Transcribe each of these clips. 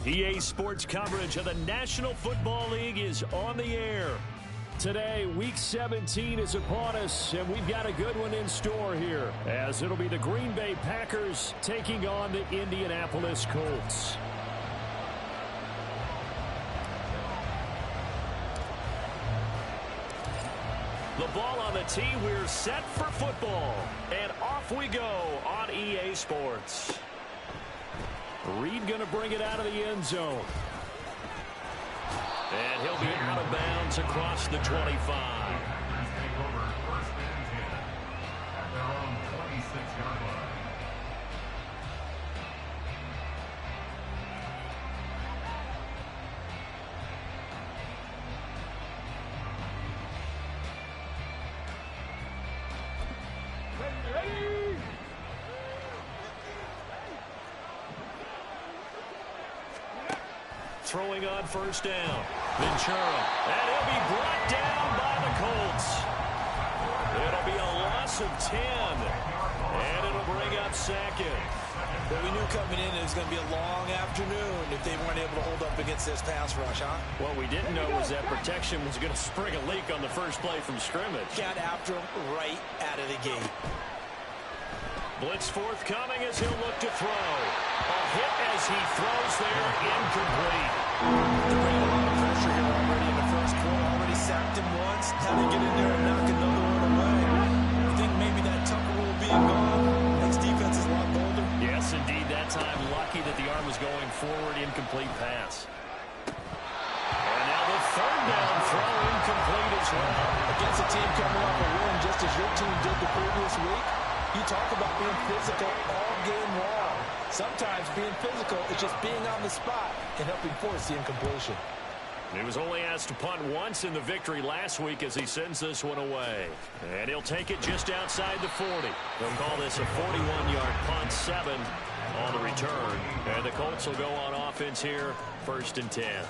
EA Sports coverage of the National Football League is on the air. Today, Week 17 is upon us, and we've got a good one in store here, as it'll be the Green Bay Packers taking on the Indianapolis Colts. The ball on the tee, we're set for football, and off we go on EA Sports. Reed going to bring it out of the end zone. And he'll be out of bounds across the 25. Throwing on first down. Ventura. And he'll be brought down by the Colts. It'll be a loss of 10. And it'll bring up second. Well, we knew coming in it was going to be a long afternoon if they weren't able to hold up against this pass rush, huh? What we didn't know was that protection was going to spring a leak on the first play from scrimmage. Got after him right out of the gate. Blitz forthcoming as he'll look to throw. A hit as he throws there, incomplete. They're bringing a lot of pressure here already in the first quarter. Already sacked him once. Had to get in there and knock another one away. I think maybe that Tucker rule being gone makes defense is a lot bolder. Yes, indeed. That time, lucky that the arm was going forward, incomplete pass. And now the third down throw, incomplete as well. Against a team coming off a win just as your team did the previous week, you talk about being physical all game long. Sometimes being physical is just being on the spot and helping force the incompletion. He was only asked to punt once in the victory last week as he sends this one away. And he'll take it just outside the 40. They'll call this a 41-yard punt, 7 on the return. And the Colts will go on offense here, 1st and 10.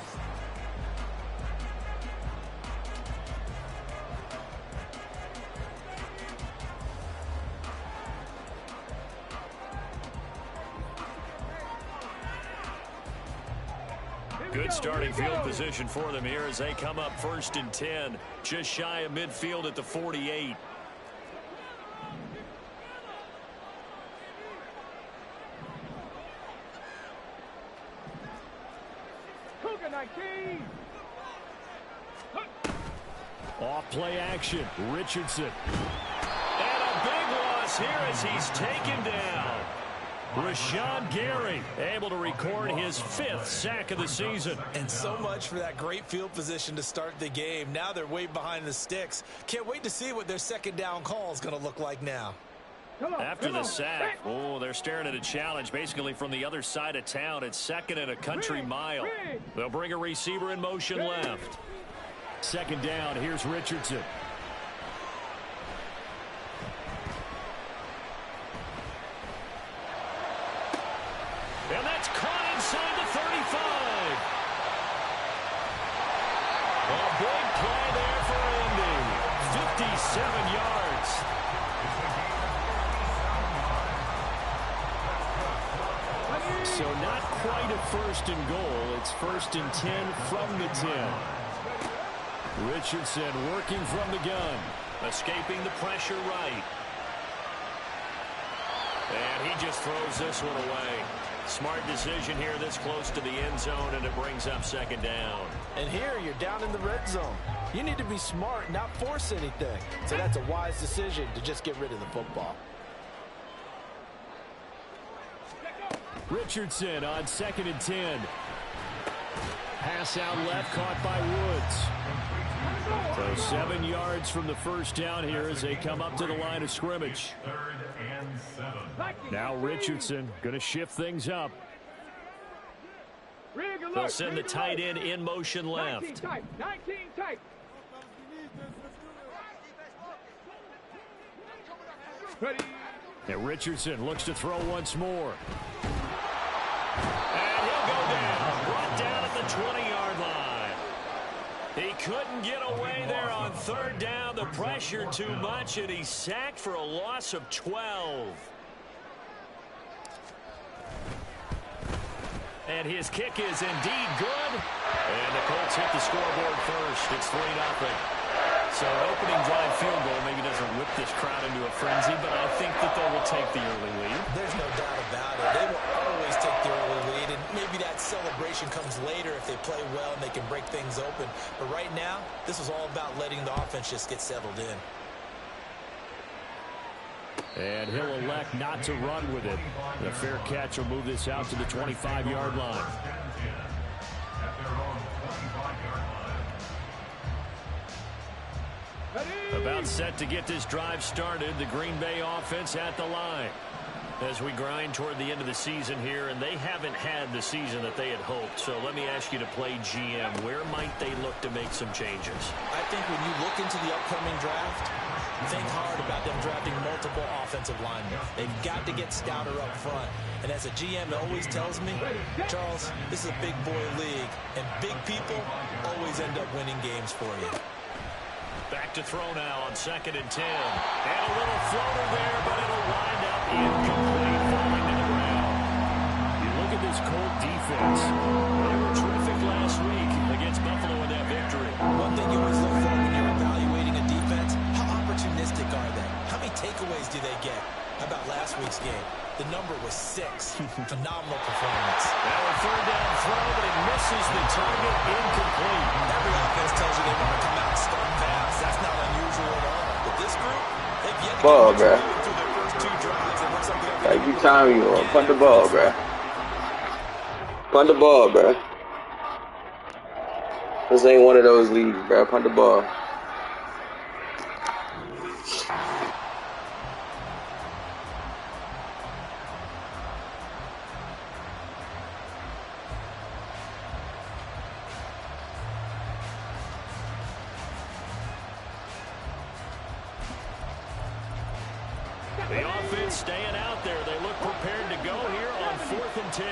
Good starting field position for them here as they come up 1st and 10, just shy of midfield at the 48. Off play action, Richardson. And a big loss here as he's taken down. Rashawn Gary able to record his 5th sack of the season. And so much for that great field position to start the game. Now they're way behind the sticks. Can't wait to see what their second down call is going to look like now. After the sack, they're staring at a challenge basically from the other side of town. It's 2nd and a country mile. They'll bring a receiver in motion left. 2nd down, here's Richardson. And that's caught inside the 35. A big play there for Indy. 57 yards. So not quite a 1st and goal. It's 1st and 10 from the 10. Richardson working from the gun. Escaping the pressure right. And he just throws this one away. Smart decision here this close to the end zone, and it brings up 2nd down. And here you're down in the red zone. You need to be smart, not force anything. So that's a wise decision to just get rid of the football. Richardson on 2nd and 10. Pass out left, caught by Woods. So 7 yards from the first down here as they come up to the line of scrimmage. Now Richardson going to shift things up. They'll send the tight end in motion left. 19 tight. Ready. And Richardson looks to throw once more. And he'll go down. Brought down at the 20-yard line. He couldn't get away there on 3rd down. The pressure too much, and he's sacked for a loss of 12. And his kick is indeed good. And the Colts hit the scoreboard first. It's 3-0. So an opening drive field goal maybe doesn't whip this crowd into a frenzy, but I think that they will take the early lead. There's no doubt about it. They will always take the early lead, and maybe that celebration comes later if they play well and they can break things open. But right now, this is all about letting the offense just get settled in. And he'll elect not to run with it. The fair catch will move this out to the 25-yard line. About set to get this drive started. The Green Bay offense at the line. As we grind toward the end of the season here, and they haven't had the season that they had hoped. So let me ask you to play GM. Where might they look to make some changes? I think when you look into the upcoming draft, think hard about them drafting multiple offensive linemen. They've got to get stouter up front. And as a GM always tells me, Charles, this is a big boy league, and big people always end up winning games for you. Back to throw now on 2nd and 10. And a little floater there, but it'll wind up incomplete, falling to the ground. You look at this Colt defense. They were terrific last week against Buffalo in that victory. One thing you always look for when you're evaluating a defense, how opportunistic are they? How many takeaways do they get? How about last week's game? The number was 6. Phenomenal performance. Now a 3rd down throw, but it misses the target, incomplete. Every offense tells you they want to come out and start fast. That's not unusual at all. But this group, they've yet to get through their first 2 drives. It looks like they're Every time you punt the ball, bro. Punt the ball, bro. This ain't one of those leagues, bro. Punt the ball. The offense staying out there. They look prepared to go here on 4th and 10.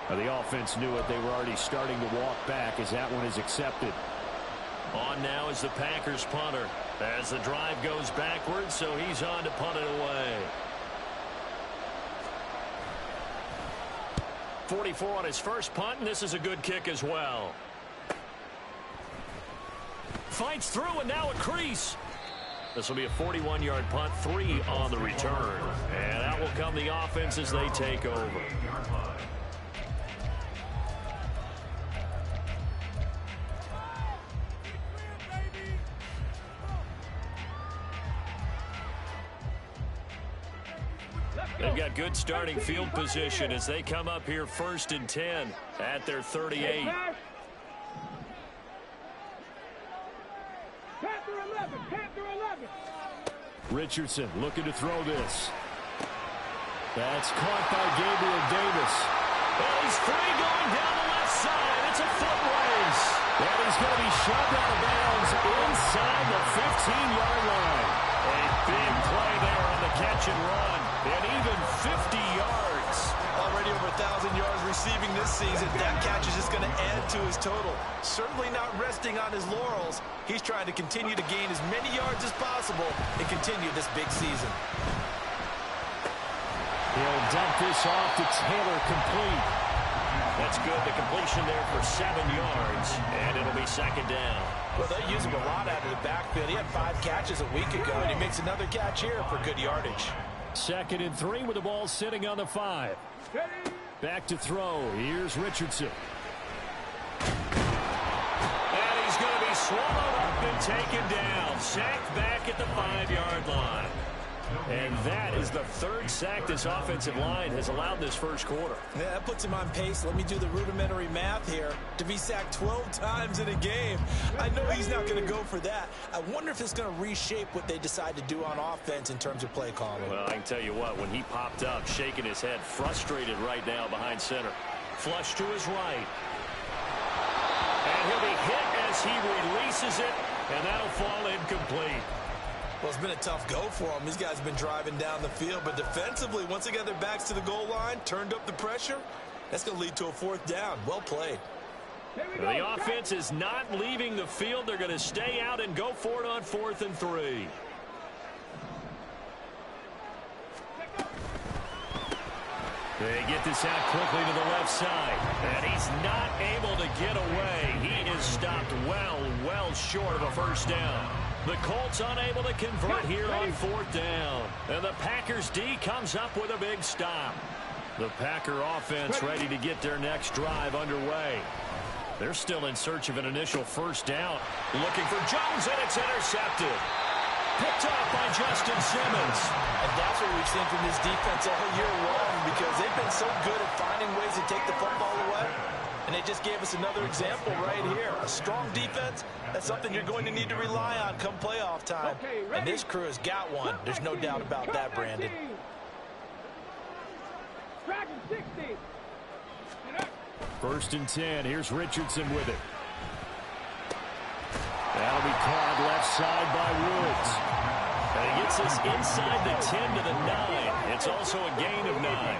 The offense knew it. They were already starting to walk back as that one is accepted. On now is the Packers punter as the drive goes backwards, so he's on to punt it away. 44 on his first punt, and this is a good kick as well. Fights through, and now a crease. This will be a 41-yard punt, 3 on the return. And out will come the offense as they take over. They've got good starting field position as they come up here 1st and 10 at their 38. Richardson looking to throw this. That's caught by Gabriel Davis. And he's free going down the left side. It's a foot race. And he's going to be shoved out of bounds inside the 15-yard line. A big play there on the catch and run. And even 50 yards. Already over 1,000 yards receiving this season. That catch is just going to add to his total. Certainly not resting on his laurels. He's trying to continue to gain as many yards as possible and continue this big season. He'll dump this off to Taylor, complete. That's good. The completion there for 7 yards, and it'll be 2nd down. Well, they use him a lot out of the backfield. He had 5 catches a week ago, and he makes another catch here for good yardage. 2nd and 3 with the ball sitting on the 5. Back to throw. Here's Richardson. And he's going to be swallowed up and taken down. Sacked back at the 5-yard line. And that is the third sack this offensive line has allowed this first quarter. Yeah, that puts him on pace. Let me do the rudimentary math here. To be sacked 12 times in a game, I know he's not going to go for that. I wonder if it's going to reshape what they decide to do on offense in terms of play calling. Well, I can tell you what, when he popped up, shaking his head, frustrated right now behind center. Flush to his right. And he'll be hit as he releases it, and that'll fall incomplete. Well, it's been a tough go for them. These guys have been driving down the field, but defensively, once they got their backs to the goal line, turned up the pressure, that's going to lead to a fourth down. Well played. The offense is not leaving the field. They're going to stay out and go for it on 4th and 3. They get this out quickly to the left side, and he's not able to get away. He is stopped well short of a first down. The Colts unable to convert here on 4th down. And the Packers D comes up with a big stop. The Packer offense ready to get their next drive underway. They're still in search of an initial first down. Looking for Jones, and it's intercepted. Picked up by Justin Simmons. And that's what we've seen from this defense all year long, because they've been so good at finding ways to take the football away. And they just gave us another example right here. A strong defense, that's something you're going to need to rely on come playoff time. And this crew has got one. There's no doubt about that, Brandon. Dragon 60. 1st and 10. Here's Richardson with it. That'll be caught left side by Woods. And he gets this inside the 10 to the 9. It's also a gain of 9.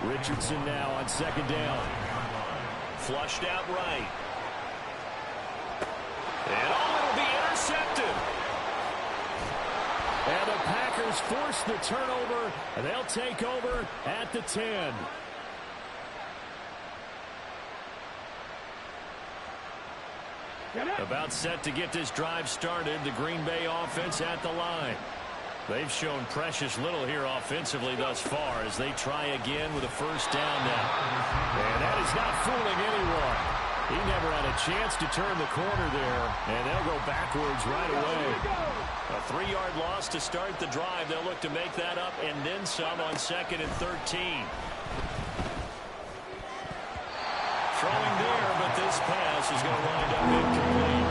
Richardson now on 2nd down. Flushed out right. And it'll be intercepted. And the Packers force the turnover, and they'll take over at the 10. About set to get this drive started, the Green Bay offense at the line. They've shown precious little here offensively thus far as they try again with a first down now. And that is not fooling anyone. He never had a chance to turn the corner there, and they'll go backwards right away. A 3-yard loss to start the drive. They'll look to make that up and then some on 2nd and 13. Throwing there, but this pass is going to wind up incomplete.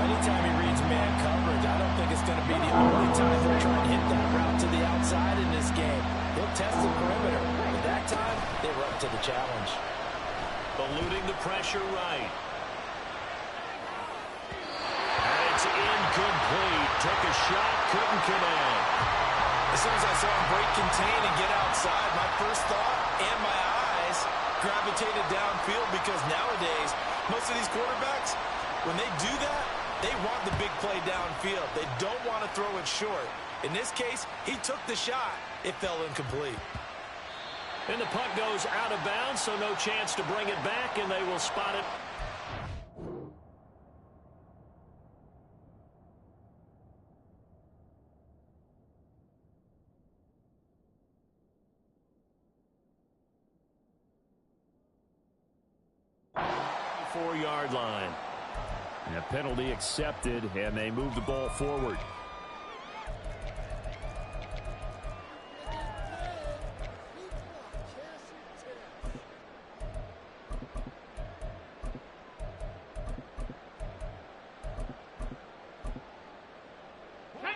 Anytime he reads man coverage, I don't think it's going to be the only time they'll try and hit that route to the outside in this game. He'll test the perimeter. But that time, they were up to the challenge. Eluding the pressure right. And it's incomplete. Took a shot, couldn't connect. As soon as I saw him break contain and get outside, my first thought and my eyes gravitated downfield, because nowadays, most of these quarterbacks, when they do that, they want the big play downfield. They don't want to throw it short. In this case, he took the shot. It fell incomplete. And the punt goes out of bounds, so no chance to bring it back, and they will spot it. Four-yard line. And a penalty accepted, and they move the ball forward.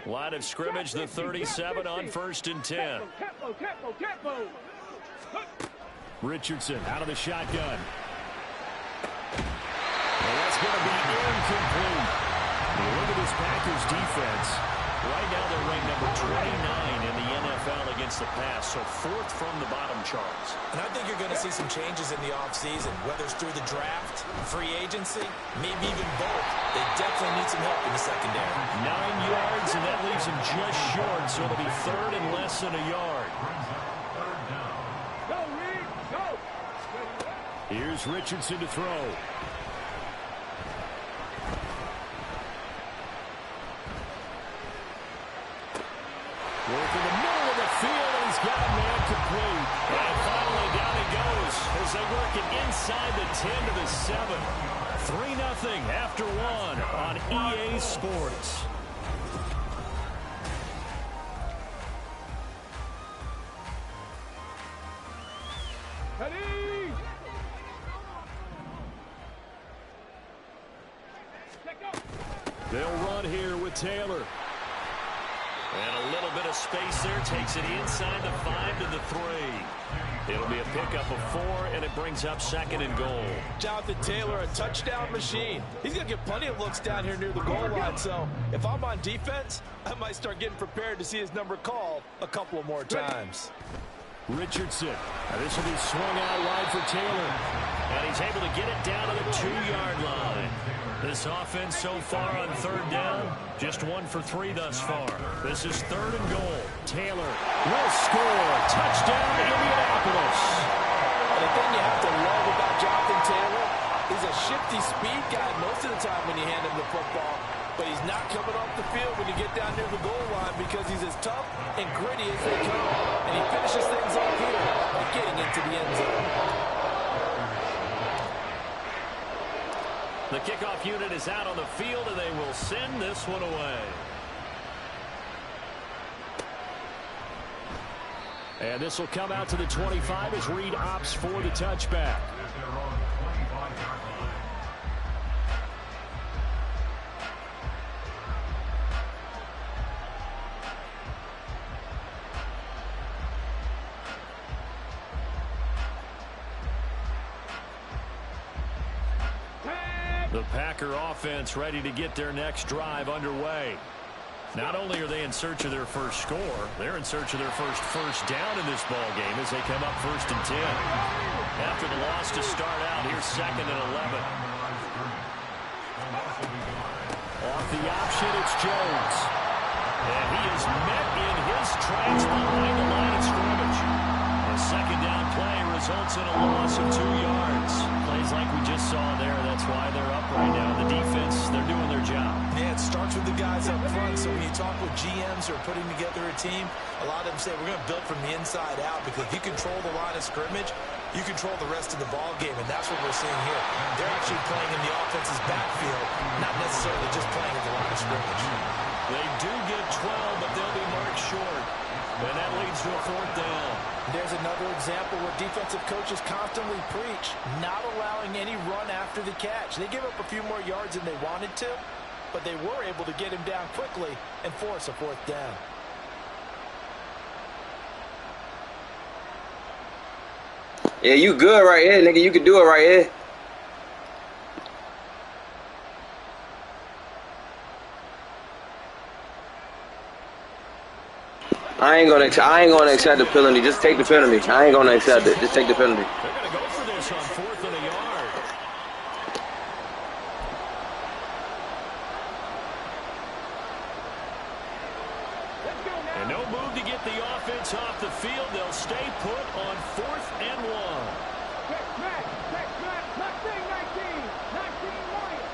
Line of scrimmage, the 37 on 1st and 10. Richardson out of the shotgun. And that's going to be incomplete. Look at this Packers defense. Right now they're ranked number 29 in the NFL against the pass, so 4th from the bottom, Charles. And I think you're going to see some changes in the offseason, whether it's through the draft, free agency, maybe even both. They definitely need some help in the secondary. 9 yards, and that leaves them just short, so it'll be 3rd and less than a yard. Go, Reed, go. Here's Richardson to throw. Working the middle of the field, and he's got a man complete. And finally down he goes as they work it inside the 10 to the 7. 3-0 after 1 on EA Sports. Taylor. And a little bit of space there. Takes it inside the 5 to the 3. It'll be a pickup of 4, and it brings up 2nd and goal. Jonathan Taylor, a touchdown machine. He's going to get plenty of looks down here near the goal line. So if I'm on defense, I might start getting prepared to see his number called a couple of more times. Richardson. This will be swung out wide for Taylor. And he's able to get it down to the 2-yard line. This offense so far on 3rd down, just 1 for 3 thus far. This is 3rd and goal. Taylor will score. Touchdown Indianapolis. And the thing you have to love about Jonathan Taylor, he's a shifty speed guy most of the time when you hand him the football. But he's not coming off the field when you get down near the goal line because he's as tough and gritty as they come. And he finishes things off here by getting into the end zone. The kickoff unit is out on the field, and they will send this one away. And this will come out to the 25 as Reed opts for the touchback. The Packer offense ready to get their next drive underway. Not only are they in search of their first score, they're in search of their first down in this ball game as they come up 1st and 10. After the loss to start out, here's 2nd and 11. Off the option, it's Jones. And he is met in his tracks behind the line of scrimmage. A 2nd down play results in a loss of 2 yards. Plays like we just saw there. That's why they're up right now. The defense, they're doing their job. Yeah, it starts with the guys up front. So when you talk with GMs who are putting together a team, a lot of them say we're going to build from the inside out because if you control the line of scrimmage, you control the rest of the ball game, and that's what we're seeing here. They're actually playing in the offense's backfield, not necessarily just playing at the line of scrimmage. They do get 12, but they'll be marked short. And that leads to a 4th down. There's another example where defensive coaches constantly preach not allowing any run after the catch. They give up a few more yards than they wanted to, but they were able to get him down quickly and force a 4th down. Yeah, you good right here, nigga. You can do it right here. I ain't gonna accept the penalty. Just take the penalty. I ain't gonna accept it. Just take the penalty. They're gonna go for this on 4th and a yard. And no move to get the offense off the field. They'll stay put on 4th and 1. Check smack, not saying 19 Warriors.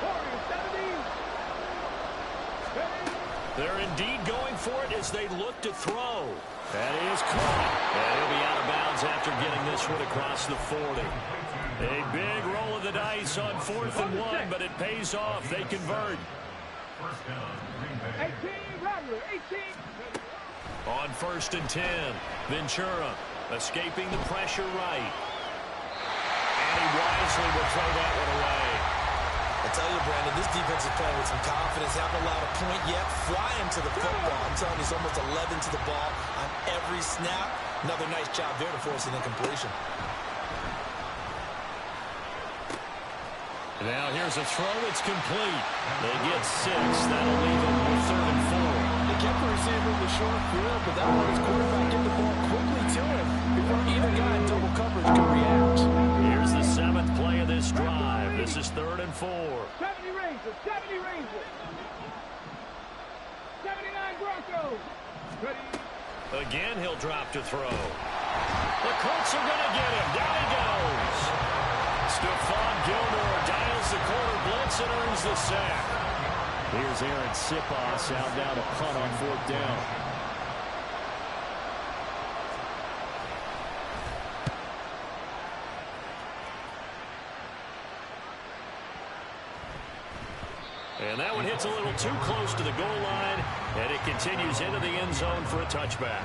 Warriors 17. They're indeed going for it as they look to throw. That is caught. And he'll be out of bounds after getting this one across the 40. A big roll of the dice on 4th and 1, but it pays off. They convert. 18, Rattler, 18. On 1st and 10, Ventura escaping the pressure right. And he wisely will throw that one away. I tell you, Brandon, this defense is playing with some confidence. Haven't allowed a point yet. Flying to the football. I'm telling you, he's almost 11 to the ball on every snap. Another nice job there to force an incompletion. Now here's a throw. It's complete. They get 6. That'll leave them with 3rd and 4. They kept the receiver in the short field, but that one his quarterback get the ball quickly to him before either guy in double coverage could react. Here's the 7th play of this drive. This is 3rd and 4. 70 Rangers, 70 Rangers. 79 Broncos. Ready. Again, he'll drop to throw. The Colts are going to get him. Down he goes. Stephon Gilmore dials the corner blitz and earns the sack. Here's Aaron Siposs out now to punt on 4th down. And that one hits a little too close to the goal line, and it continues into the end zone for a touchback.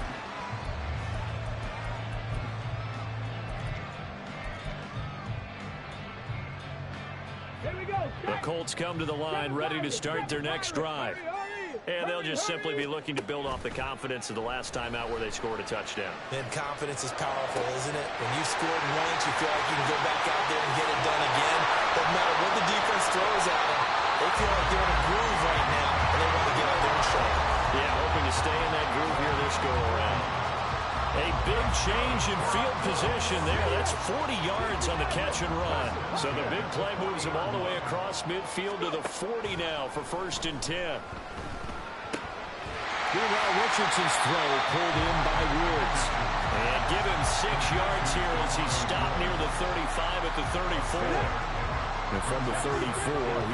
The Colts come to the line ready to start their next drive. And they'll just simply be looking to build off the confidence of the last time out where they scored a touchdown. And confidence is powerful, isn't it? When you scored once, you feel like you can go back out there and get it done again. Doesn't matter what the defense throws at them. They feel like they're in a groove right now, and they want to get out there and show it. Yeah, hoping to stay in that groove here this go-around. A big change in field position there. That's 40 yards on the catch and run. So the big play moves him all the way across midfield to the 40 now for 1st and 10. Meanwhile, Richardson's throw pulled in by Woods. And give him 6 yards here as he stopped near the 35 at the 34. And from the 34,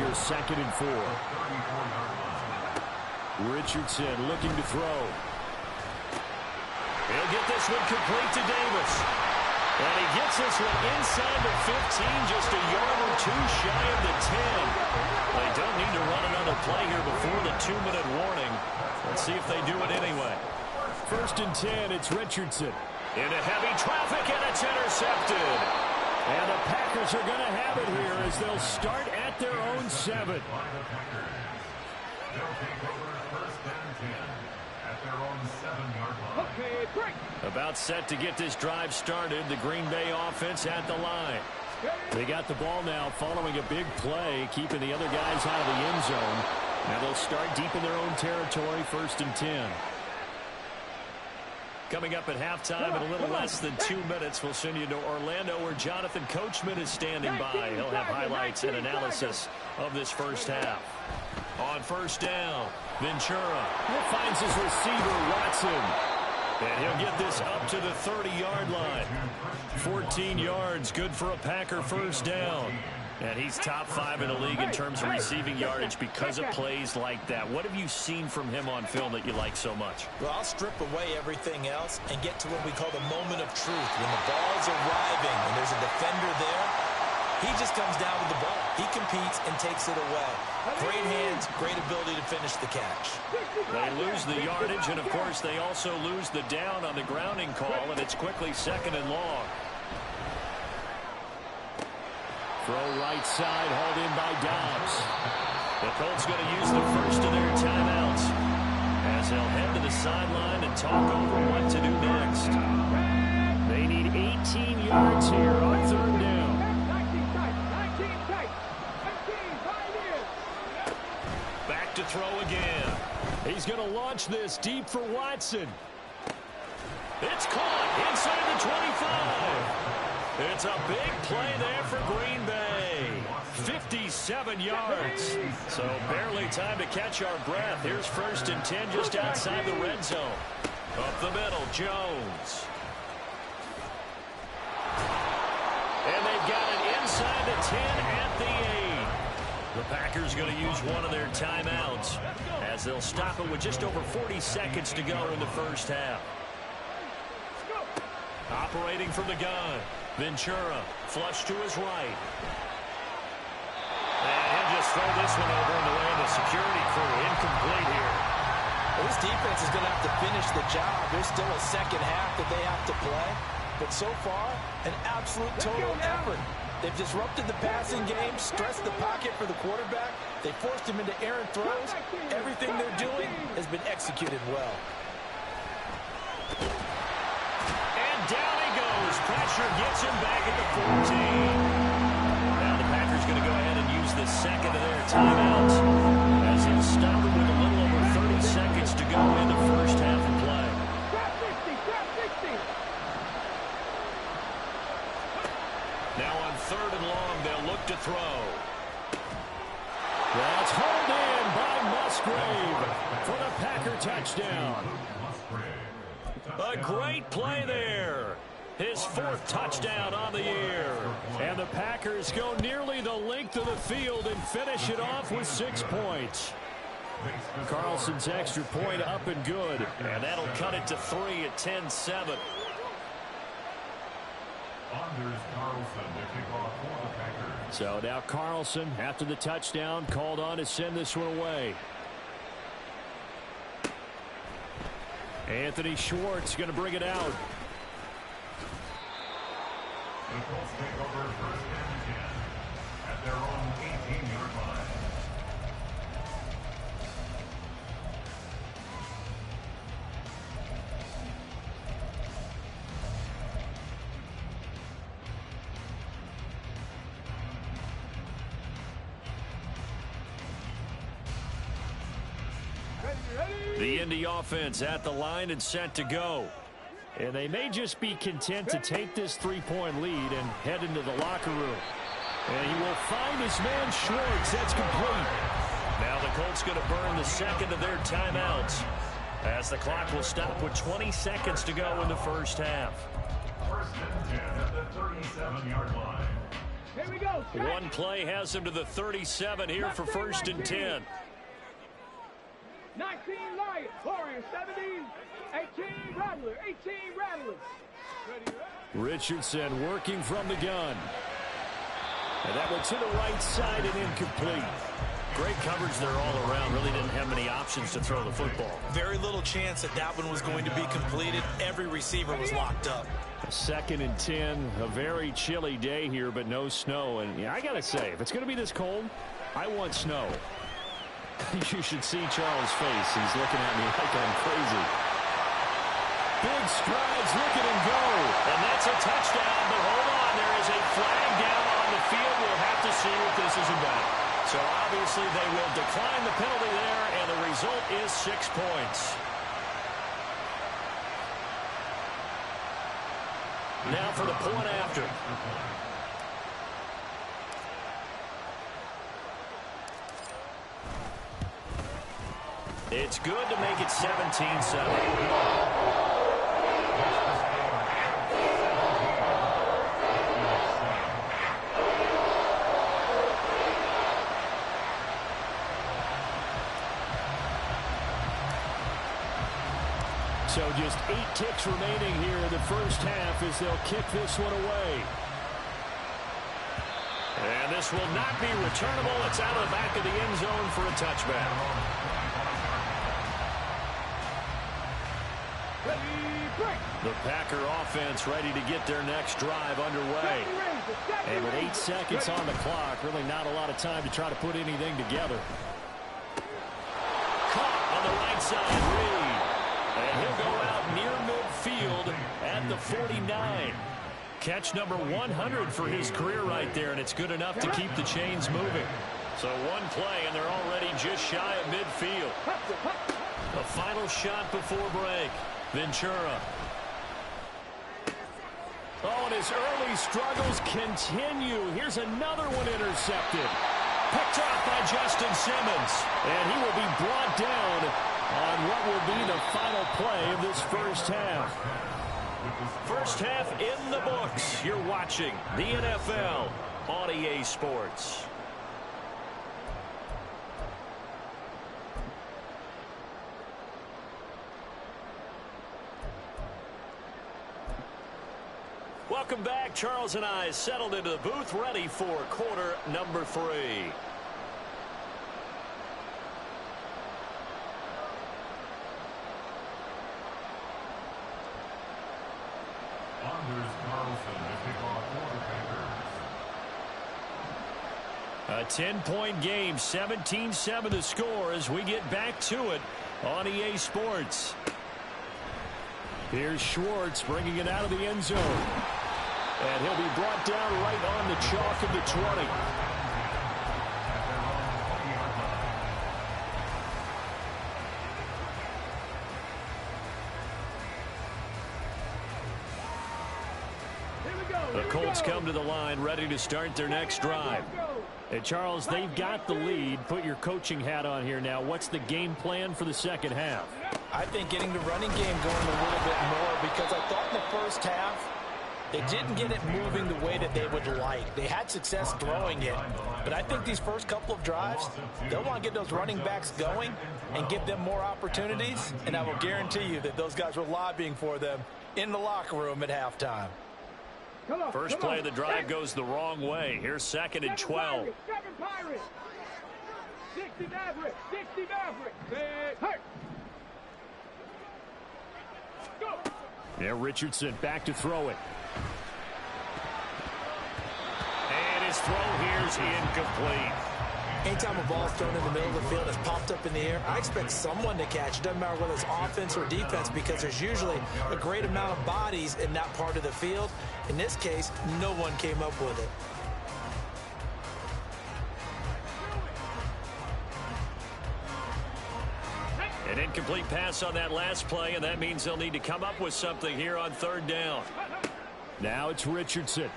here's 2nd and 4. Richardson looking to throw. He'll get this one complete to Davis. And he gets this one inside the 15, just a yard or two shy of the 10. They don't need to run another play here before the 2-minute warning. Let's see if they do it anyway. 1st and 10, it's Richardson. Into heavy traffic, and it's intercepted. And the Packers are going to have it here as they'll start at their own 7. Okay, break. About set to get this drive started. The Green Bay offense at the line. They got the ball now following a big play, keeping the other guys out of the end zone. Now they'll start deep in their own territory, 1st and 10. Coming up at halftime in a little less than 2 minutes, we'll send you to Orlando where Jonathan Coachman is standing by. He'll have highlights and analysis of this first half. On 1st down, Ventura Finds his receiver, Watson. and he'll get this up to the 30-yard line. 14 yards, good for a Packer 1st down. And he's top 5 in the league in terms of receiving yardage because of plays like that. What have you seen from him on film that you like so much? Well, I'll strip away everything else and get to what we call the moment of truth. When the ball's arriving and there's a defender there, he just comes down with the ball. He competes and takes it away. Great hands, great ability to finish the catch. They lose the yardage, and, of course, they also lose the down on the grounding call, and it's quickly 2nd and long. Throw right side, hauled in by Dobbs. The Colts going to use the first of their timeouts as they'll head to the sideline and talk over what to do next. They need 18 yards here on 3rd down. 19 tight, 19 tight, 19, 5 years. Back to throw again. He's going to launch this deep for Watson. It's caught inside the 25. It's a big play there for Green Bay. 57 yards. So barely time to catch our breath. Here's 1st and 10 just outside the red zone. Up the middle, Jones. And they've got it inside the 10 at the 8. The Packers going to use one of their timeouts as they'll stop it with just over 40 seconds to go in the first half. Operating from the gun. Ventura, flush to his right. And he'll just throw this one over in the way of the security crew. Incomplete here. Well, this defense is going to have to finish the job. There's still a 2nd half that they have to play. But so far, an absolute total effort. They've disrupted the passing game, stressed the pocket for the quarterback. They forced him into errant throws. Everything they're doing has been executed well. Down he goes. Pressure gets him back at the 14. Now the Packers going to go ahead and use the 2nd of their timeouts as he'll stop it with a little over 30 seconds to go in the first half of play. Trap 60, trap 60. Now on 3rd and long, they'll look to throw. That's hauled in by Musgrave for the Packer touchdown. A great play there. His 4th touchdown on the year. And the Packers go nearly the length of the field and finish it off with 6 points. Carlson's extra point up and good. And that'll cut it to 3 at 10-7. So now Carlson, after the touchdown, called on to send this one away. Anthony Schwartz going to bring it out. The Colts take over 1st and 10 at their own 18-yard line. The Indy offense at the line and set to go. And they may just be content to take this three-point lead and head into the locker room. And he will find his man Schwartz. That's complete. Now the Colts going to burn the second of their timeouts as the clock will stop with 20 seconds to go in the first half. First and 10 at the 37-yard line. Here we go. One play has him to the 37 here for first and 10. 19 Lions, Warriors, 17, 18 Rattler, 18 Rattlers. Richardson working from the gun. And that went to the right side and incomplete. Great coverage there all around. Really didn't have many options to throw the football. Very little chance that that one was going to be completed. Every receiver was locked up. Second and 10, a very chilly day here, but no snow. And yeah, I got to say, if it's going to be this cold, I want snow. You should see Charles' face. He's looking at me like I'm crazy. Big strides, look at him go. And that's a touchdown, but hold on. There is a flag down on the field. We'll have to see what this is about. So obviously they will decline the penalty there, and the result is 6 points. Now for the point after. It's good to make it 17-7. So just 8 ticks remaining here in the first half as they'll kick this one away. And this will not be returnable. It's out of the back of the end zone for a touchback. The Packer offense ready to get their next drive underway. And with 8 seconds on the clock, really not a lot of time to try to put anything together. Caught on the right side, Reed. And he'll go out near midfield at the 49. Catch number 100 for his career right there, and it's good enough to keep the chains moving. So one play, and they're already just shy of midfield. The final shot before break. Ventura. Oh, and his early struggles continue. Here's another one intercepted. Picked off by Justin Simmons. And he will be brought down on what will be the final play of this first half. First half in the books. You're watching the NFL on EA Sports. Welcome back. Charles and I settled into the booth, ready for quarter number 3. A 10-point game, 17-7 the score as we get back to it on EA Sports. Here's Schwartz bringing it out of the end zone. And he'll be brought down right on the chalk of the 20. The Colts come to the line ready to start their next drive. Hey, Charles, they've got the lead. Put your coaching hat on here now. What's the game plan for the second half? I think getting the running game going a little bit more, because I thought in the first half they didn't get it moving the way that they would like. They had success throwing it, but I think these first couple of drives, they'll want to get those running backs going and give them more opportunities, and I will guarantee you that those guys were lobbying for them in the locker room at halftime. First play of the drive goes the wrong way. Here's second and 12. 7 Pirates. 60 Mavericks. 60 Mavericks. Hurt. Go. Yeah, Richardson back to throw it. And his throw here's incomplete. Anytime a ball's thrown in the middle of the field, it's popped up in the air, I expect someone to catch. It doesn't matter whether it's offense or defense, because there's usually a great amount of bodies in that part of the field. In this case, no one came up with it. An incomplete pass on that last play, and that means they'll need to come up with something here on third down. Now it's Richardson.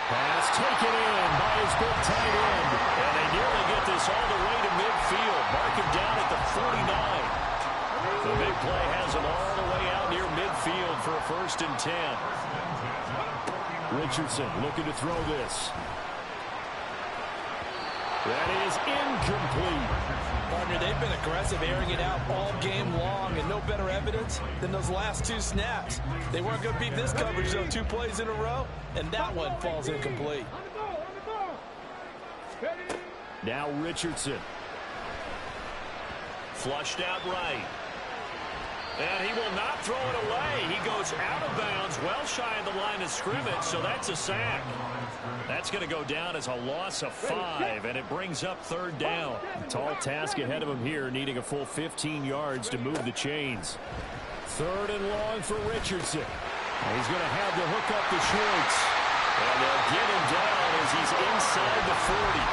Pass taken in by his big tight end. And they nearly get this all the way to midfield. Mark him down at the 49. The big play has him all the way out near midfield for a 1st and 10. Richardson looking to throw this. That is incomplete. Partner, they've been aggressive, airing it out all game long, and no better evidence than those last 2 snaps. They weren't going to beat this coverage, though, 2 plays in a row, and that one falls incomplete. Now Richardson. Flushed out right. And he will not throw it away. He goes out of bounds, well shy of the line of scrimmage, so that's a sack. That's going to go down as a loss of 5, and it brings up 3rd down. Tall task ahead of him here, needing a full 15 yards to move the chains. 3rd and long for Richardson. He's going to have to hook up the shorts. And they'll get him down as he's inside the 40.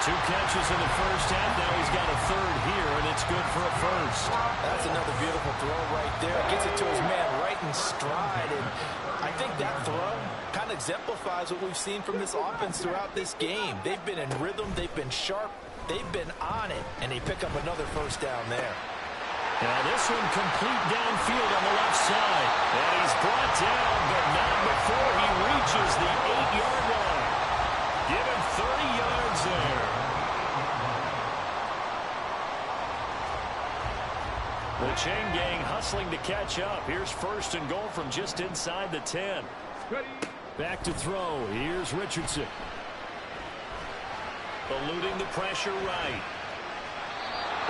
2 catches in the first half. Now he's got a 3rd here, and it's good for a 1st. That's another beautiful throw right there. Gets it to his man right in stride. And I think that throw kind of exemplifies what we've seen from this offense throughout this game. They've been in rhythm. They've been sharp. They've been on it. And they pick up another 1st down there. Now this one complete downfield on the left side. And he's brought down, but not before he reaches the 8-yard line. Give him 30 yards there. The chain gang hustling to catch up. Here's 1st and goal from just inside the 10. Back to throw. Here's Richardson. Eluding the pressure right.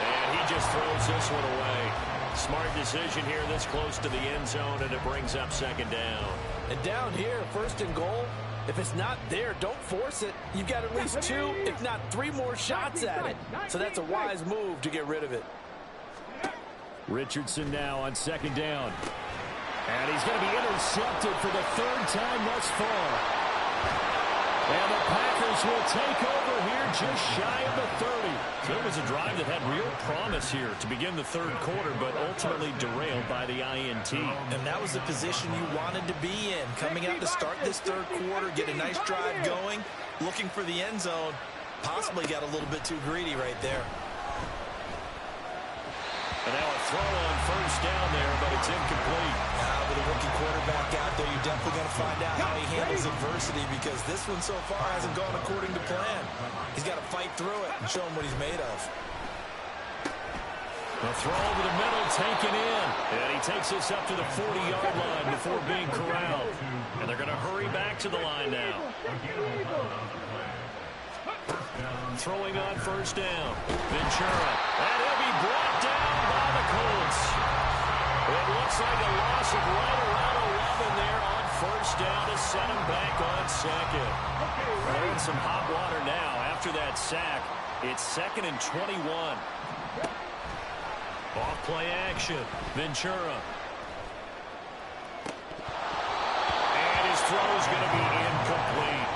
And he just throws this one away. Smart decision here this close to the end zone, and it brings up 2nd down. And down here, 1st and goal, if it's not there, don't force it. You've got at least 2, if not 3 more shots at it. So that's a wise move to get rid of it. Richardson now on 2nd down. And he's going to be intercepted for the 3rd time thus far. And the Packers will take over here just shy of the 30. So it was a drive that had real promise here to begin the 3rd quarter, but ultimately derailed by the INT. And that was the position you wanted to be in. Coming out to start this 3rd quarter, get a nice drive going, looking for the end zone. Possibly got a little bit too greedy right there. And now a throw on 1st down there, but it's incomplete. With a rookie quarterback out there, you're definitely going to find out how he handles adversity, because this one so far hasn't gone according to plan. He's got to fight through it and show him what he's made of. The throw over the middle taken in. And he takes this up to the 40-yard line before being corralled. And they're going to hurry back to the line now. Throwing on 1st down. Ventura. And he'll be brought down by the Colts. It looks like a loss of right around 11 there on 1st down to set him back on 2nd. They're in some hot water now after that sack. It's 2nd and 21. Off play action. Ventura. And his throw is going to be incomplete.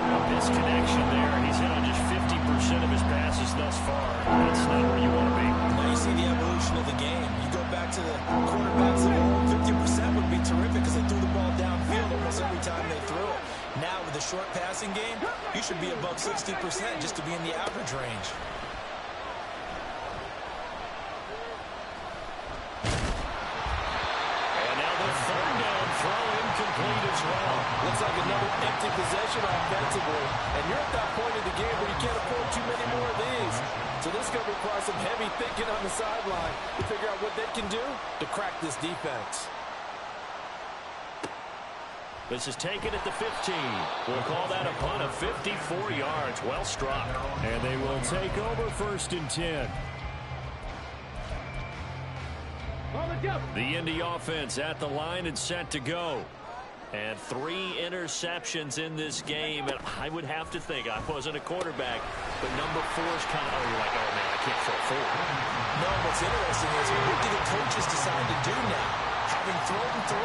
Disconnection there. He's hit on just 50% of his passes thus far. That's not where you want to be. Now you see the evolution of the game. You go back to the quarterbacks of old, 50% would be terrific because they threw the ball downfield almost every time they threw it. Now with the short passing game, you should be above 60% just to be in the average range. And now the 3rd down throw incomplete as well. Looks like another empty possession offensively. And you're at that point in the game where you can't afford too many more of these. So this is going to require some heavy thinking on the sideline to figure out what they can do to crack this defense. This is taken at the 15. We'll call that a punt of 54 yards. Well struck. And they will take over 1st and 10. The Indy offense at the line and set to go. And 3 interceptions in this game. And I would have to think, I wasn't a quarterback, but number 4 is kind of, you're like, oh, man, I can't throw 4. No, what's interesting is what do the coaches decide to do now? How having thrown 3,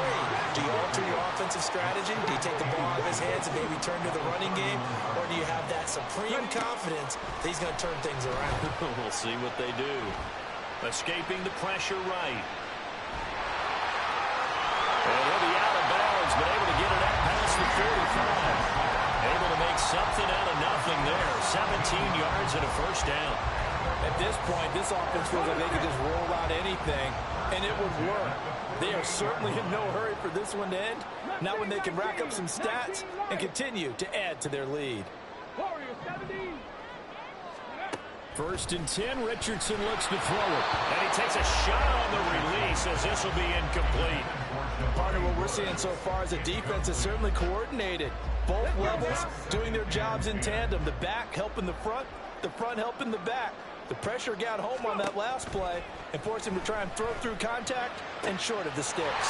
do you alter your offensive strategy? Do you take the ball out of his hands and maybe turn to the running game? Or do you have that supreme confidence that he's going to turn things around? We'll see what they do. Escaping the pressure right. And he'll be out of bounds, but able to get it out past the 45. Able to make something out of nothing there. 17 yards and a first down. At this point, this offense feels like they could just roll out anything, and it would work. They are certainly in no hurry for this one to end. Now when they can rack up some stats and continue to add to their lead. First and 10, Richardson looks to throw it. And he takes a shot on the release as this will be incomplete. Partner, what we're seeing so far is the defense is certainly coordinated. Both levels doing their jobs in tandem. The back helping the front helping the back. The pressure got home on that last play and forced him to try and throw through contact and short of the sticks.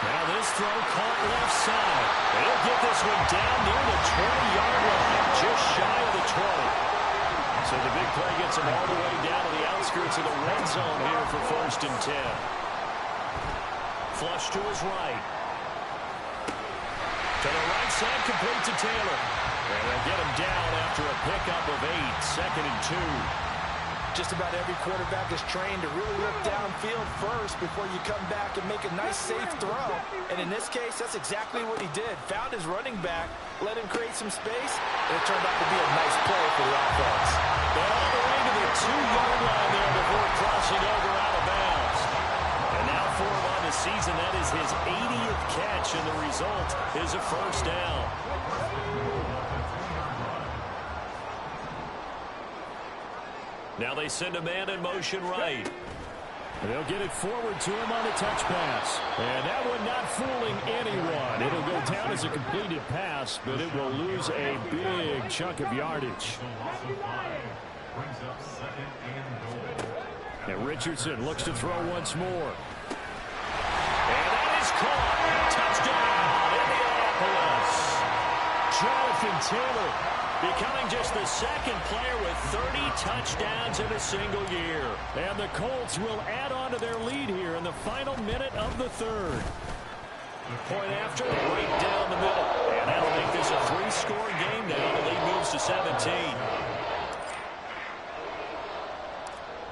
Now this throw caught left side. He'll get this one down near the 20-yard line, just shy of the 20. So the big play gets him all the way down to the outskirts of the red zone here for first and 10. Flush to his right. To the right side, complete to Taylor. And they'll get him down after a pickup of 8, second and 2. Just about every quarterback is trained to really look downfield first before you come back and make a nice, safe throw. And in this case, that's exactly what he did. Found his running back, let him create some space, and it turned out to be a nice play for the offense. They're all the way to the 2-yard line there before crossing over out of bounds. And now for him on the season, that is his 80th catch, and the result is a first down. Now they send a man in motion right. They'll get it forward to him on a touch pass. And that one not fooling anyone. It'll go down as a completed pass, but it will lose a big chunk of yardage. And Richardson looks to throw once more. And that is caught. Touchdown, Indianapolis. Jonathan Taylor becoming just the second player with 30 touchdowns in a single year. And the Colts will add on to their lead here in the final minute of the third. Point after, right down the middle. And that'll make this a 3-score game now. The lead moves to 17.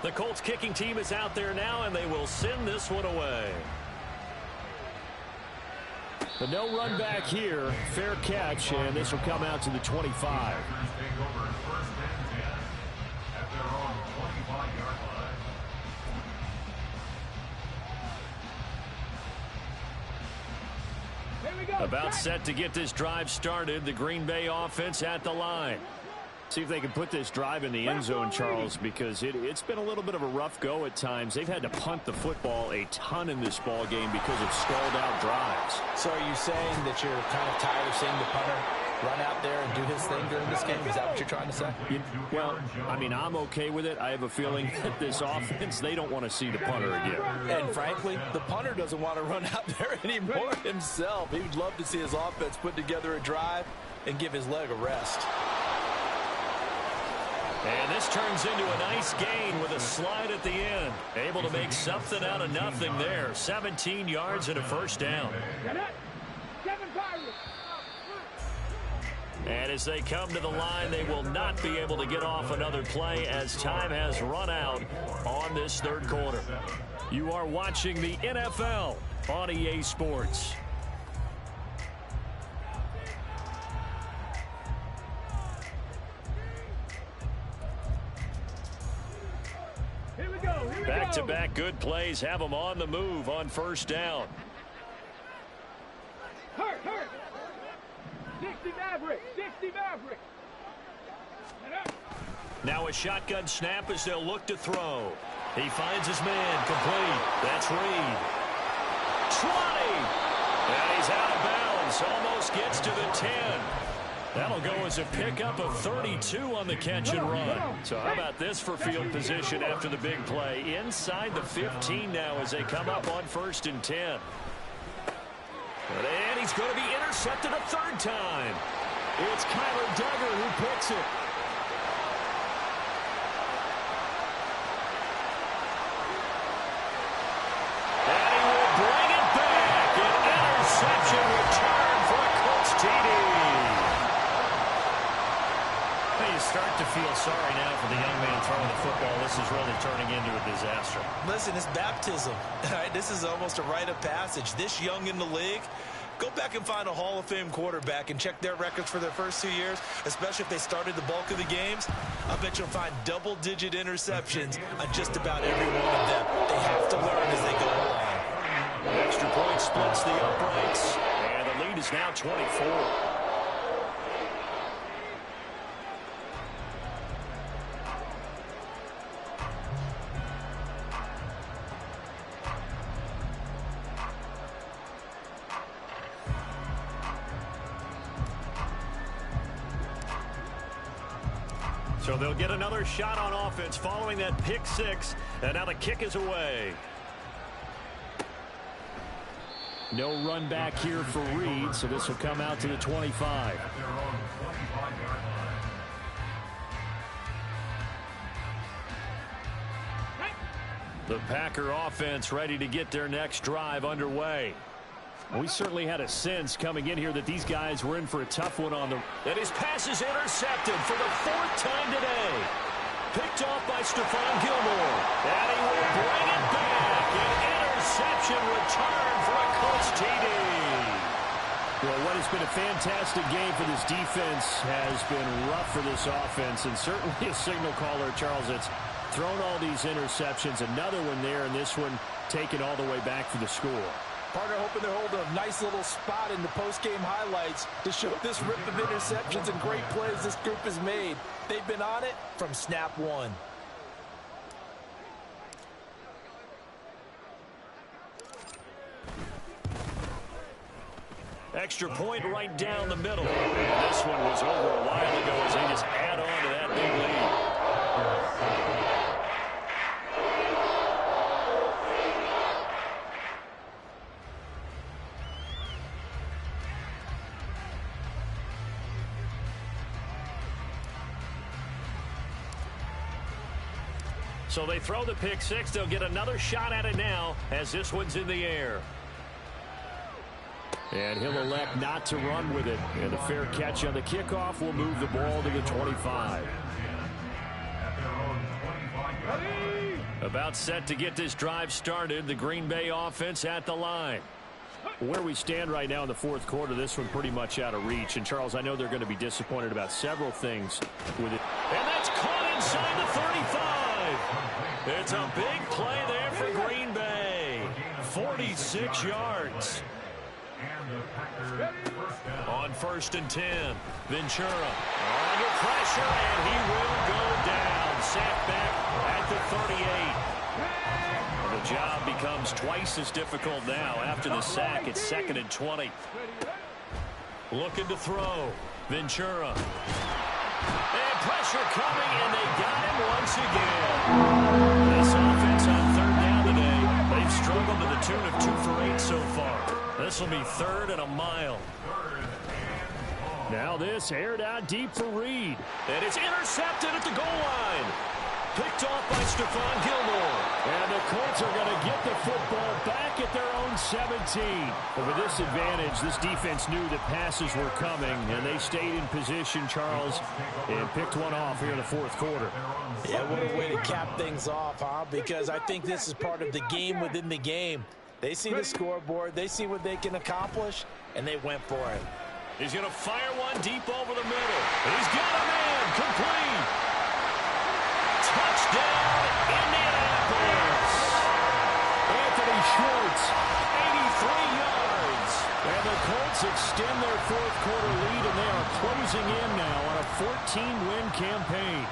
The Colts kicking team is out there now, and they will send this one away. But no run back here. Fair catch, and this will come out to the 25. About set to get this drive started. The Green Bay offense at the line. See if they can put this drive in the end zone, Charles, because it's been a little bit of a rough go at times. They've had to punt the football a ton in this ball game because of stalled out drives. So are you saying that you're kind of tired of seeing the punter run out there and do his thing during this game? Is that what you're trying to say? Well, I mean, I'm okay with it. I have a feeling that this offense, they don't want to see the punter again. And frankly, the punter doesn't want to run out there anymore himself. He would love to see his offense put together a drive and give his leg a rest. And this turns into a nice gain with a slide at the end. Able to make something out of nothing there. 17 yards and a first down. And as they come to the line, they will not be able to get off another play as time has run out on this third quarter. You are watching the NFL on EA Sports. Back-to-back good plays have them on the move on first down. Hurt. 60 Maverick. Now a shotgun snap as they'll look to throw. He finds his man complete. That's Reed. 20. And he's out of bounds. Almost gets to the 10. That'll go as a pickup of 32 on the catch and run. So how about this for field position after the big play? Inside the 15 now as they come up on first and 10. And he's going to be intercepted a third time. It's Kyler Duggar who picks it. And he will bring it feel sorry now for the young man throwing the football. This is really turning into a disaster. Listen, it's baptism. All right, this is almost a rite of passage. This young in the league, go back and find a Hall of Fame quarterback and check their records for their first 2 years, especially if they started the bulk of the games. I bet you'll find double-digit interceptions on just about every one of them. They have to learn as they go along. Extra point splits the uprights, and the lead is now 24. So they'll get another shot on offense following that pick six, and now the kick is away. No run back here for Reed, so this will come out to the 25. The Packer offense ready to get their next drive underway. We certainly had a sense coming in here that these guys were in for a tough one on the... And his pass is intercepted for the 4th time today. Picked off by Stephon Gilmore. And he will bring it back. An interception return for a Colts TD. Well, what has been a fantastic game for this defense has been rough for this offense. And certainly a signal caller, Charles, that's thrown all these interceptions. Another one there, and this one taken all the way back for the score. Partner hoping they're holding a nice little spot in the post-game highlights to show this rip of interceptions and great plays this group has made. They've been on it from snap one. Extra point right down the middle. And this one was over a while ago as they just add on to that big lead. So they throw the pick six. They'll get another shot at it now as this one's in the air. And he'll elect not to run with it. And the fair catch on the kickoff will move the ball to the 25. About set to get this drive started. The Green Bay offense at the line. Where we stand right now in the fourth quarter, this one pretty much out of reach. And, Charles, I know they're going to be disappointed about several things with it. And that's caught inside the 35. It's a big play there for Green Bay. 46 yards. On 1st and 10, Ventura under pressure, and he will go down. Sacked back at the 38. The job becomes twice as difficult now after the sack. It's 2nd and 20. Looking to throw. Ventura. And pressure coming, and they got him once again. This offense on 3rd down today, they've struggled to the tune of 2 for 8 so far. This will be 3rd and a mile. Now this aired out deep for Reed. And it's intercepted at the goal line. Picked off by Stephon Gilmore. And the Colts are going to get the football back at their own 17. But with this advantage, this defense knew that passes were coming, and they stayed in position, Charles, and picked one off here in the fourth quarter. Yeah, what a way to cap things off, huh? Because I think this is part of the game within the game. They see the scoreboard, they see what they can accomplish, and they went for it. He's going to fire one deep over the middle. He's got a man complete. Touchdown, Indianapolis. Anthony Schwartz, 83 yards. And the Colts extend their fourth quarter lead, and they are closing in now on a 14-win campaign.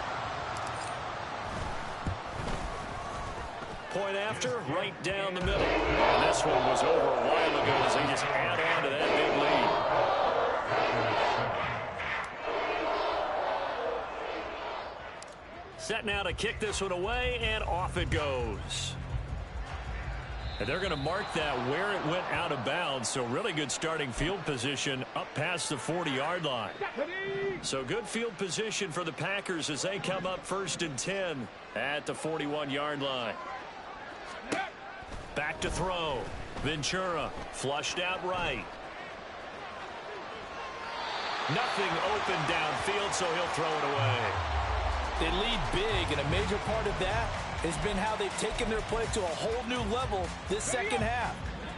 Point after, right down the middle. And this one was over a while ago as they just add on to that big lead. Set now to kick this one away, and off it goes. And they're going to mark that where it went out of bounds, so really good starting field position up past the 40-yard line. So good field position for the Packers as they come up 1st and 10 at the 41-yard line. Back to throw. Ventura flushed out right. Nothing open downfield, so he'll throw it away. They lead big, and a major part of that has been how they've taken their play to a whole new level this second half.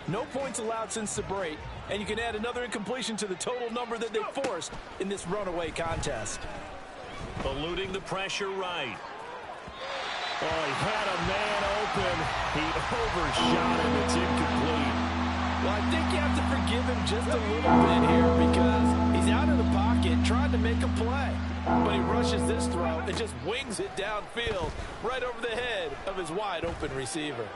No points allowed since the break, and you can add another incompletion to the total number that they forced in this runaway contest. Eluding the pressure right. Oh, he had a man open. He overshot him. It's incomplete. Well, I think you have to forgive him just a little bit here because he's out of the pocket trying to make a play. But he rushes this throw and just wings it downfield right over the head of his wide-open receiver.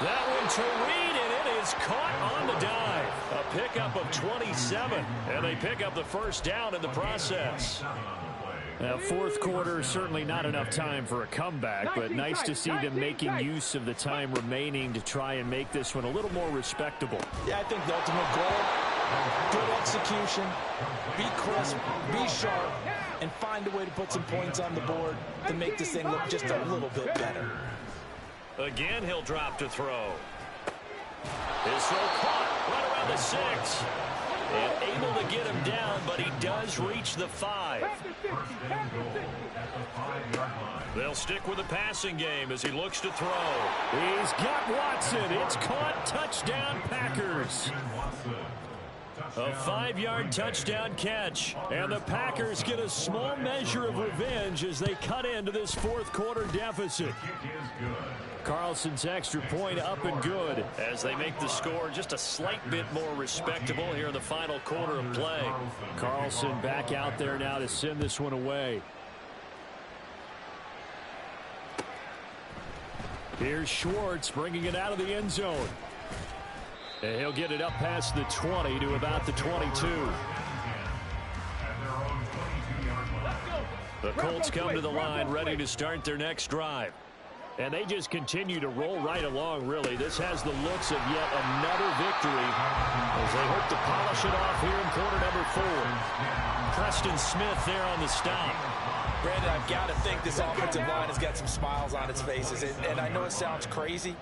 That one to Reed, and it is caught on the dive. A pickup of 27, and they pick up the first down in the process. Fourth quarter, certainly not enough time for a comeback, but nice to see them making use of the time remaining to try and make this one a little more respectable. Yeah, I think the ultimate goal, good execution, be crisp, be sharp, and find a way to put some points on the board to make this thing look just a little bit better. Again, he'll drop to throw. His throw caught right around the 6. And able to get him down, but he does reach the 5. They'll stick with the passing game as he looks to throw. He's got Watson. It's caught. Touchdown, Packers. A 5-yard touchdown catch. And the Packers get a small measure of revenge as they cut into this fourth quarter deficit. Carlson's extra point up and good as they make the score just a slight bit more respectable here in the final quarter of play. Carlson back out there now to send this one away. Here's Schwartz bringing it out of the end zone. And he'll get it up past the 20 to about the 22. The Colts come to the line ready to start their next drive. And they just continue to roll right along, really. This has the looks of yet another victory as they hope to polish it off here in quarter number 4. Preston Smith there on the stop. Brandon, I've got to think this offensive line has got some smiles on its faces. And I know it sounds crazy,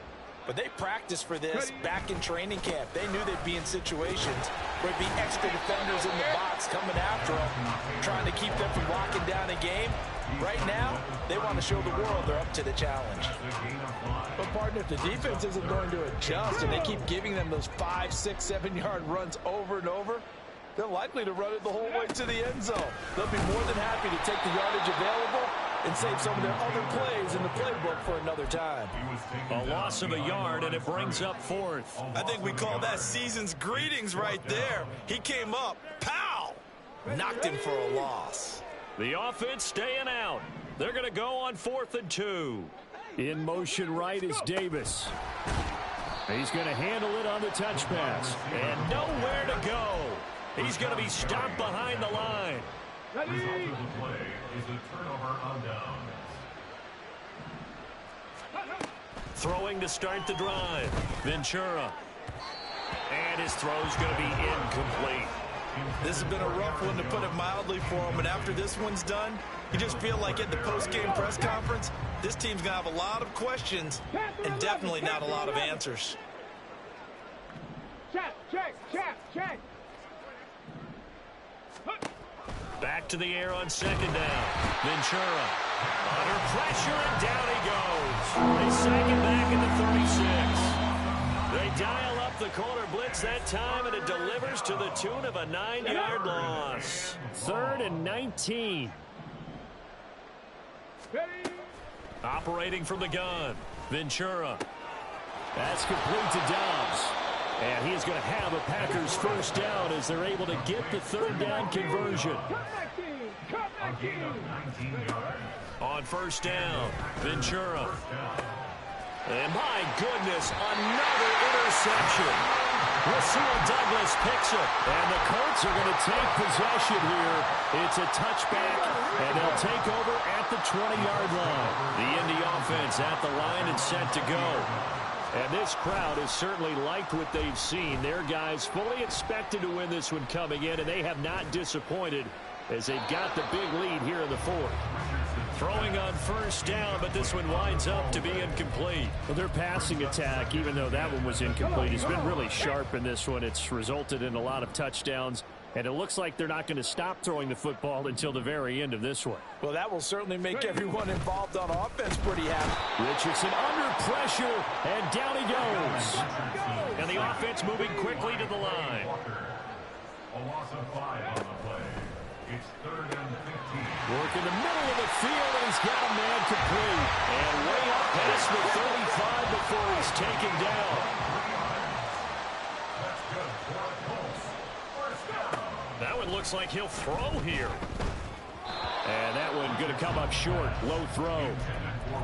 but they practiced for this back in training camp. They knew they'd be in situations where there'd be extra defenders in the box coming after them, trying to keep them from locking down a game. Right now, they want to show the world they're up to the challenge. But, partner, if the defense isn't going to adjust and they keep giving them those 5, 6, 7-yard runs over and over, they're likely to run it the whole way to the end zone. They'll be more than happy to take the yardage available and save some of their other plays in the playbook for another time. A loss of a yard, and it brings up 4th. I think we call that season's greetings right there. He came up, pow! Knocked him for a loss. The offense staying out. They're going to go on 4th and 2. In motion right is Davis. He's going to handle it on the touch pass. And nowhere to go. He's going to be stopped behind the line. The result of the play is a turnover on downs. Throwing to start the drive. Ventura. And his throw's going to be incomplete. This has been a rough one, to put it mildly, for him. And after this one's done, you just feel like at the post-game press conference, this team's going to have a lot of questions and definitely not a lot of answers. Check. Back to the air on 2nd down. Ventura. Under pressure, and down he goes. They sack it back at the 36. They dial up the corner blitz that time, and it delivers to the tune of a 9-yard loss. 3rd and 19. Operating from the gun. Ventura. That's complete to Dobbs. And he is going to have a Packers first down as they're able to get the 3rd down conversion. On 1st down, Ventura. And my goodness, another interception. Rasul Douglas picks it. And the Colts are going to take possession here. It's a touchback, and they'll take over at the 20-yard line. The Indy offense at the line and set to go. And this crowd has certainly liked what they've seen. Their guys fully expected to win this one coming in, and they have not disappointed as they've got the big lead here in the 4th. Throwing on 1st down, but this one winds up to be incomplete. Well, their passing attack, even though that one was incomplete, has been really sharp in this one. It's resulted in a lot of touchdowns And it looks like they're not going to stop throwing the football until the very end of this one. Well, that will certainly make everyone involved on offense pretty happy. Richardson under pressure, and down he goes. And the offense moving quickly to the line. A loss of 5 on the play. It's 3rd and 15. Work in the middle of the field, and he's got a man complete. And way up past the 35 before he's taken down. That's good for the Colts. First down. That one looks like he'll throw here. And that one going to come up short. Low throw.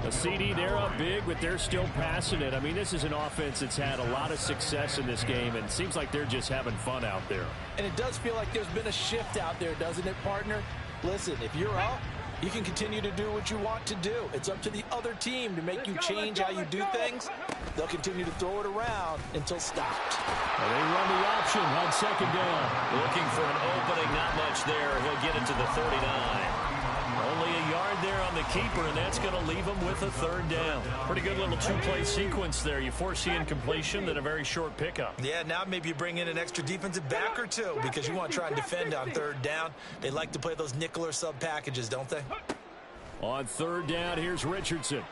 A CD, they're up big, but they're still passing it. I mean, this is an offense that's had a lot of success in this game, and it seems like they're just having fun out there. And it does feel like there's been a shift out there, doesn't it, partner? Listen, if you're up, you can continue to do what you want to do. It's up to the other team to make you change how you do things. They'll continue to throw it around until stopped. And they run the option on second down. Looking for an opening, not much there. He'll get it to the 39. Only a yard there on the keeper, and that's going to leave him with a 3rd down. Pretty good little two-play sequence there. You force the incompletion, then a very short pickup. Yeah, now maybe you bring in an extra defensive back or two because you want to try and defend on 3rd down. They like to play those nickel or sub packages, don't they? On 3rd down, here's Richardson.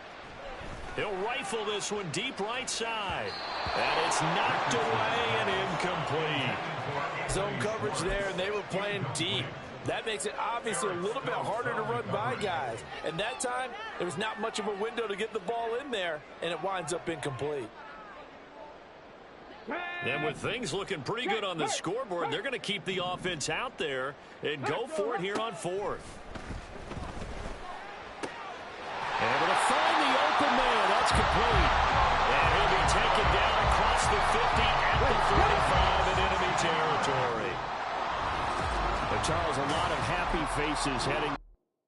He'll rifle this one deep right side. And it's knocked away and incomplete. Zone coverage there, and they were playing deep. That makes it obviously a little bit harder to run by guys. And that time, there was not much of a window to get the ball in there, and it winds up incomplete. And with things looking pretty good on the scoreboard, they're going to keep the offense out there and go for it here on 4th. Able to find the open man. That's complete. And he'll be taken down across the 50 at the 45 in enemy territory. But Charles, a lot of happy faces heading